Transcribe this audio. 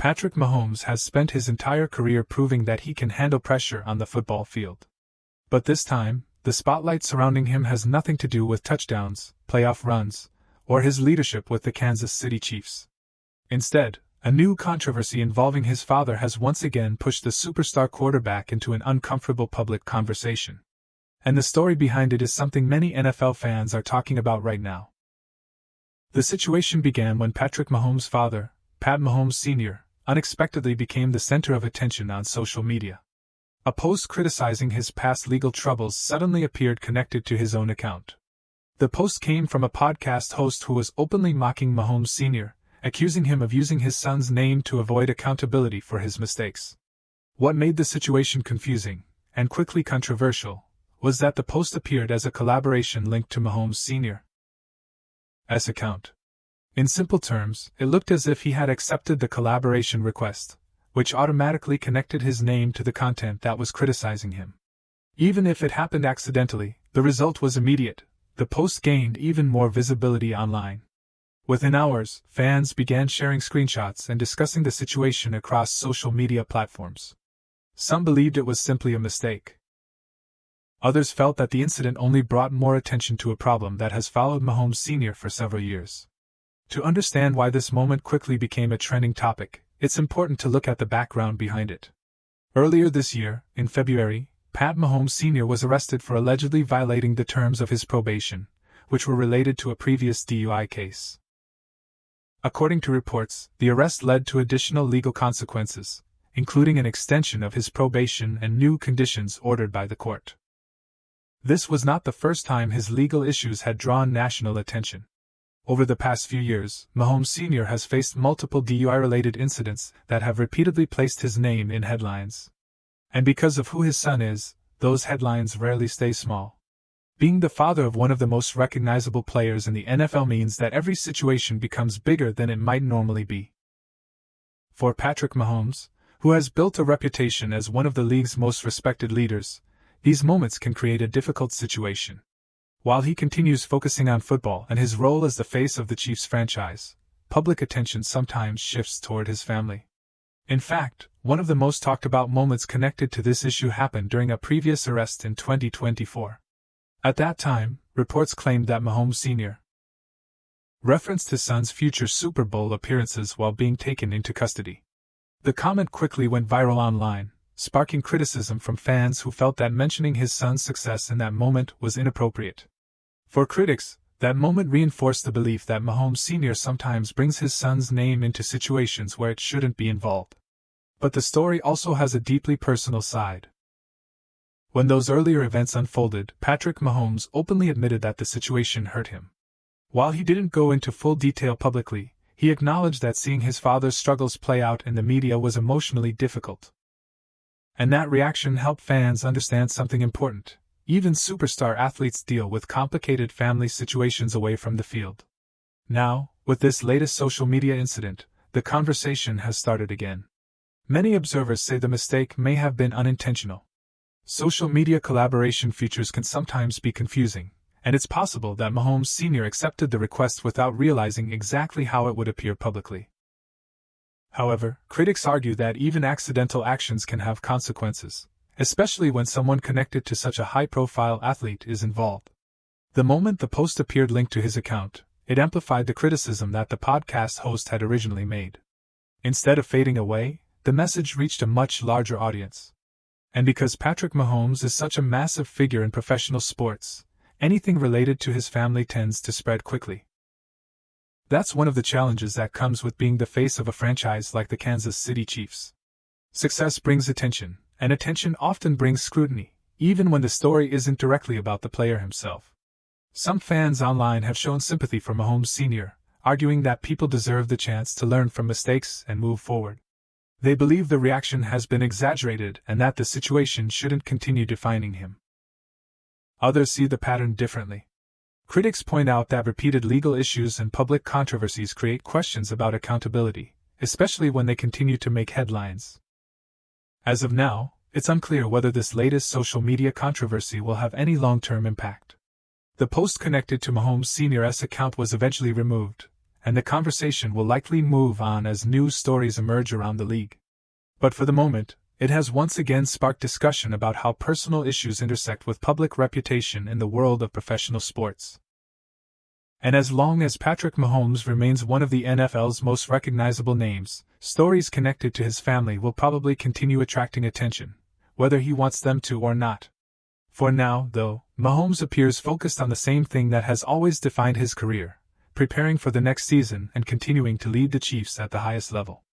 Patrick Mahomes has spent his entire career proving that he can handle pressure on the football field. But this time, the spotlight surrounding him has nothing to do with touchdowns, playoff runs, or his leadership with the Kansas City Chiefs. Instead, a new controversy involving his father has once again pushed the superstar quarterback into an uncomfortable public conversation. And the story behind it is something many NFL fans are talking about right now. The situation began when Patrick Mahomes' father, Pat Mahomes Sr., unexpectedly became the center of attention on social media. A post criticizing his past legal troubles suddenly appeared connected to his own account. The post came from a podcast host who was openly mocking Mahomes Sr., accusing him of using his son's name to avoid accountability for his mistakes. What made the situation confusing, and quickly controversial, was that the post appeared as a collaboration linked to Mahomes Sr.'s account. In simple terms, it looked as if he had accepted the collaboration request, which automatically connected his name to the content that was criticizing him. Even if it happened accidentally, the result was immediate. The post gained even more visibility online. Within hours, fans began sharing screenshots and discussing the situation across social media platforms. Some believed it was simply a mistake. Others felt that the incident only brought more attention to a problem that has followed Mahomes Sr. for several years. To understand why this moment quickly became a trending topic, it's important to look at the background behind it. Earlier this year, in February, Pat Mahomes Sr. was arrested for allegedly violating the terms of his probation, which were related to a previous DUI case. According to reports, the arrest led to additional legal consequences, including an extension of his probation and new conditions ordered by the court. This was not the first time his legal issues had drawn national attention. Over the past few years, Mahomes Sr. has faced multiple DUI-related incidents that have repeatedly placed his name in headlines. And because of who his son is, those headlines rarely stay small. Being the father of one of the most recognizable players in the NFL means that every situation becomes bigger than it might normally be. For Patrick Mahomes, who has built a reputation as one of the league's most respected leaders, these moments can create a difficult situation. While he continues focusing on football and his role as the face of the Chiefs franchise, public attention sometimes shifts toward his family. In fact, one of the most talked about moments connected to this issue happened during a previous arrest in 2024. At that time, reports claimed that Mahomes Sr. referenced his son's future Super Bowl appearances while being taken into custody. The comment quickly went viral online, sparking criticism from fans who felt that mentioning his son's success in that moment was inappropriate. For critics, that moment reinforced the belief that Mahomes Sr. sometimes brings his son's name into situations where it shouldn't be involved. But the story also has a deeply personal side. When those earlier events unfolded, Patrick Mahomes openly admitted that the situation hurt him. While he didn't go into full detail publicly, he acknowledged that seeing his father's struggles play out in the media was emotionally difficult. And that reaction helped fans understand something important. Even superstar athletes deal with complicated family situations away from the field. Now, with this latest social media incident, the conversation has started again. Many observers say the mistake may have been unintentional. Social media collaboration features can sometimes be confusing, and it's possible that Mahomes Sr. accepted the request without realizing exactly how it would appear publicly. However, critics argue that even accidental actions can have consequences, especially when someone connected to such a high-profile athlete is involved. The moment the post appeared linked to his account, it amplified the criticism that the podcast host had originally made. Instead of fading away, the message reached a much larger audience. And because Patrick Mahomes is such a massive figure in professional sports, anything related to his family tends to spread quickly. That's one of the challenges that comes with being the face of a franchise like the Kansas City Chiefs. Success brings attention, and attention often brings scrutiny, even when the story isn't directly about the player himself. Some fans online have shown sympathy for Mahomes Sr., arguing that people deserve the chance to learn from mistakes and move forward. They believe the reaction has been exaggerated and that the situation shouldn't continue defining him. Others see the pattern differently. Critics point out that repeated legal issues and public controversies create questions about accountability, especially when they continue to make headlines. As of now, it's unclear whether this latest social media controversy will have any long-term impact. The post connected to Mahomes Sr.'s account was eventually removed, and the conversation will likely move on as news stories emerge around the league. But for the moment, it has once again sparked discussion about how personal issues intersect with public reputation in the world of professional sports. And as long as Patrick Mahomes remains one of the NFL's most recognizable names, stories connected to his family will probably continue attracting attention, whether he wants them to or not. For now, though, Mahomes appears focused on the same thing that has always defined his career: preparing for the next season and continuing to lead the Chiefs at the highest level.